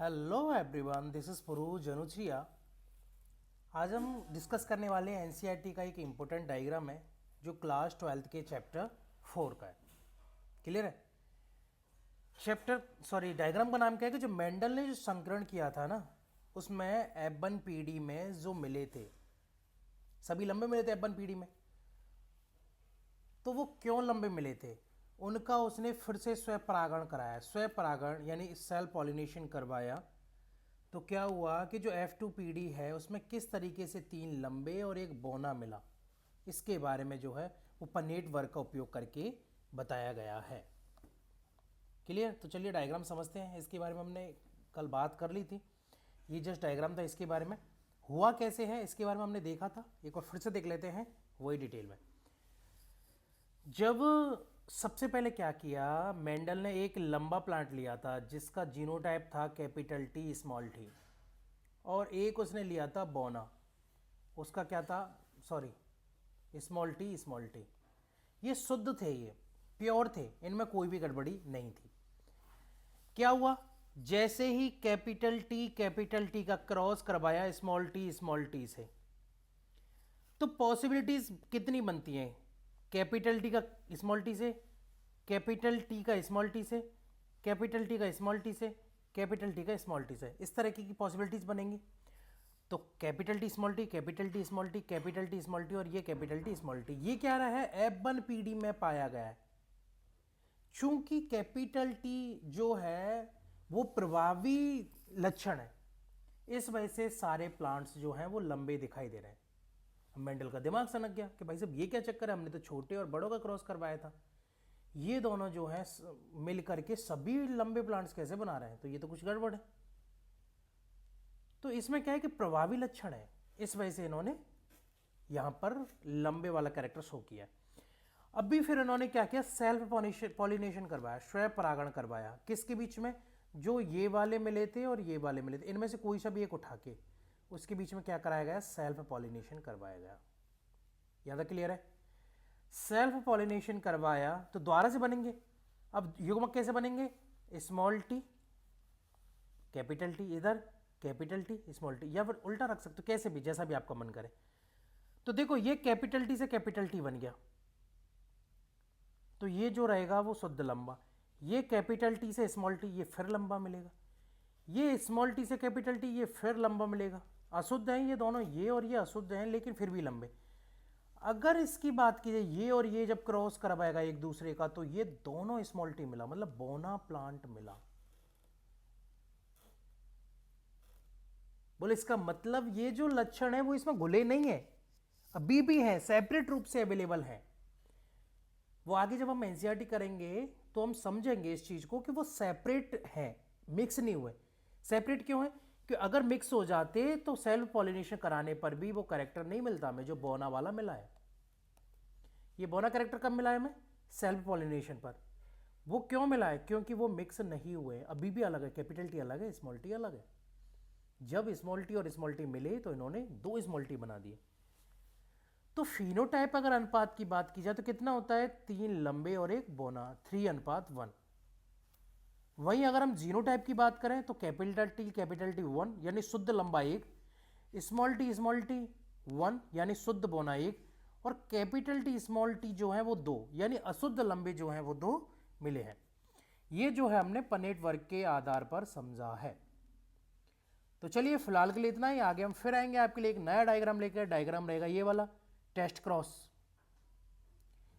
Hello everyone, this is Furuj Januchiya. आज हम discuss करने वाले हैं एनसीईआरटी का एक इम्पोर्टेंट डायग्राम है जो क्लास 12th के चैप्टर 4 का है। क्लियर है? डायग्राम का नाम क्या है कि जो मेंडल ने जो संकरण किया था ना, उसमें एबन पीडी में जो मिले थे, सभी लंबे मिले थे एबन पीडी में। तो वो क्यों लंबे मिले थे? उनका उसने फिर से स्वपरागण कराया, स्वपरागण यानी सेल पॉलिनेशन करवाया। तो क्या हुआ कि जो F2PD है उसमें किस तरीके से 3 लंबे और एक बौना मिला, इसके बारे में जो है वो पनेट वर्क का उपयोग करके बताया गया है। क्लियर? तो चलिए डायग्राम समझते हैं। इसके बारे में हमने कल बात कर ली थी, ये जस्ट डायग्राम था। इसके बारे में हुआ कैसे है इसके बारे में हमने देखा था, एक बार फिर से देख लेते हैं वही डिटेल में। जब सबसे पहले क्या किया, मेंडल ने एक लंबा प्लांट लिया था जिसका जीनोटाइप था कैपिटल टी स्मॉल टी, और एक उसने लिया था बोना, उसका क्या था, स्मॉल टी। ये शुद्ध थे, ये प्योर थे, इनमें कोई भी गड़बड़ी नहीं थी। क्या हुआ, जैसे ही कैपिटल टी का क्रॉस करवाया स्मॉल टी से, तो पॉसिबिलिटीज कितनी बनती हैं? कैपिटल टी का स्मॉल टी से, कैपिटल टी का स्मॉल टी से, कैपिटल टी का स्मॉल टी से, कैपिटल टी का स्मॉल टी से, इस तरह की पॉसिबिलिटीज बनेंगी। तो capital T small T, capital T small T, capital T small T और ये कैपिटल टी स्मॉल टी, ये क्या रहा है, F1PD में पाया गया है। चूंकि कैपिटल टी जो है वो प्रभावी लक्षण है, इस वजह से सारे प्लांट्स जो हैं वो लंबे दिखाई दे रहे हैं। मेंडल का दिमाग सनक गया कि भाई साहब ये क्या चक्कर है, हमने तो छोटे और बड़ों का क्रॉस करवाया था, ये दोनों जो है मिल करके सभी लंबे प्लांट्स कैसे बना रहे हैं, तो ये तो कुछ गड़बड़ है। तो इसमें क्या है कि प्रभावी लक्षण है, इस वजह से इन्होंने यहां पर लंबे वाला कैरेक्टर शो किया। अभी फिर इन्होंने क्या किया, सेल्फ पॉलिनेशन करवाया, स्वयं परागण करवाया। किसके बीच में? जो ये वाले मिले थे और ये वाले मिले थे, इनमें से कोई सा भी एक उठा के उसके बीच में क्या कराया गया, सेल्फ पॉलिनेशन करवाया गया। यहां तक क्लियर है? सेल्फ पॉलिनेशन करवाया तो द्वारा से बनेंगे। अब युग्मक कैसे बनेंगे, स्मॉल टी कैपिटल टी, इधर कैपिटल टी स्मॉल टी, या फिर उल्टा रख सकते हो, कैसे भी, जैसा भी आपका मन करे। तो देखो ये कैपिटल टी से कैपिटल टी बन गया, तो ये जो रहेगा वो शुद्ध लंबा। ये कैपिटल टी से स्मॉल टी, ये फिर लंबा मिलेगा। ये स्मॉल टी से कैपिटल टी, ये फिर लंबा मिलेगा। अशुद्ध हैं ये दोनों, ये और ये अशुद्ध हैं लेकिन फिर भी लंबे। अगर इसकी बात की जाए, ये और ये जब क्रॉस करवाएगा एक दूसरे का, तो ये दोनों स्मॉल टी मिला, मतलब बोना प्लांट मिला। बोले इसका मतलब ये जो लक्षण है वो इसमें घुले नहीं है, अभी भी है, सेपरेट रूप से अवेलेबल है। वो आगे जब हम एनसीईआरटी करेंगे तो हम समझेंगे इस चीज को कि वो सेपरेट है, मिक्स नहीं हुए। सेपरेट क्यों है? कि अगर मिक्स हो जाते तो सेल्फ पॉलिनेशन कराने पर भी वो कैरेक्टर नहीं मिलता हमें जो बोना वाला मिला है। ये बोना कैरेक्टर कब मिला है हमें? सेल्फ पॉलिनेशन पर। वो क्यों मिला है? क्योंकि वो मिक्स नहीं हुए, अभी भी अलग है, कैपिटल टी अलग है, स्मॉल टी अलग है। जब स्मॉल टी और स्मॉल टी मिले तो इन्होंने दो स्मॉल टी बना दिए। तो फिनोटाइप अगर अनुपात की बात की जाए तो कितना होता है, 3 लंबे और एक बोना, 3:1। वहीं अगर हम जीनोटाइप की बात करें तो कैपिटल टी 1 यानी शुद्ध लंबा 1, स्मॉल टी 1 यानी शुद्ध बोना 1, और कैपिटल टी स्मॉल टी जो है वो 2 यानी अशुद्ध लंबे जो हैं वो 2 मिले हैं। ये जो है हमने पनेट वर्ग के आधार पर समझा है। तो चलिए फिलहाल के लिए इतना ही, आगे हम फिर आएंगे आपके लिए एक नया डायग्राम लेकर। डायग्राम रहेगा ये वाला, टेस्ट क्रॉस।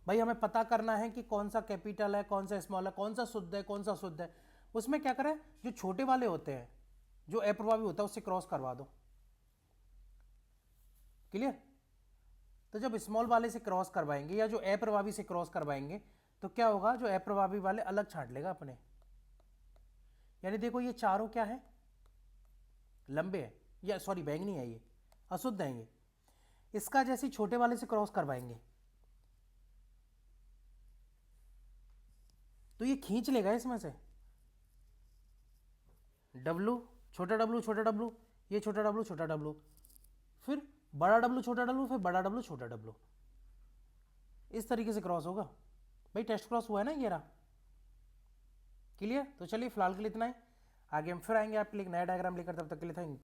भाई हमें पता करना है कि कौन सा कैपिटल है, कौन सा स्मॉल है, कौन सा शुद्ध है, कौन सा शुद्ध है। उसमें क्या करें, जो छोटे वाले होते हैं, जो अप्रभावी होता है उससे क्रॉस करवा दो। क्लियर? तो जब स्मॉल वाले से क्रॉस करवाएंगे या जो अप्रभावी से क्रॉस करवाएंगे तो क्या होगा, जो अप्रभावी वाले अलग छांट लेगा अपने। यानी देखो ये चारों क्या है, लंबे है, या सॉरी बैंगनी है, ये अशुद्ध है। ये इसका जैसे छोटे वाले से क्रॉस करवाएंगे तो ये खींच लेगा इसमें से डब्लू, छोटा डब्लू छोटा डब्लू, ये छोटा डब्लू छोटा डब्लू, फिर बड़ा डब्लू छोटा डब्लू, फिर बड़ा डब्लू छोटा डब्लू, इस तरीके से क्रॉस होगा। भाई टेस्ट क्रॉस हुआ है ना ये रहा। क्लियर? तो चलिए फिलहाल के लिए इतना ही, आगे हम फिर आएंगे आपके लिए एक नया डायग्राम लेकर, तब तक के लिए थैंक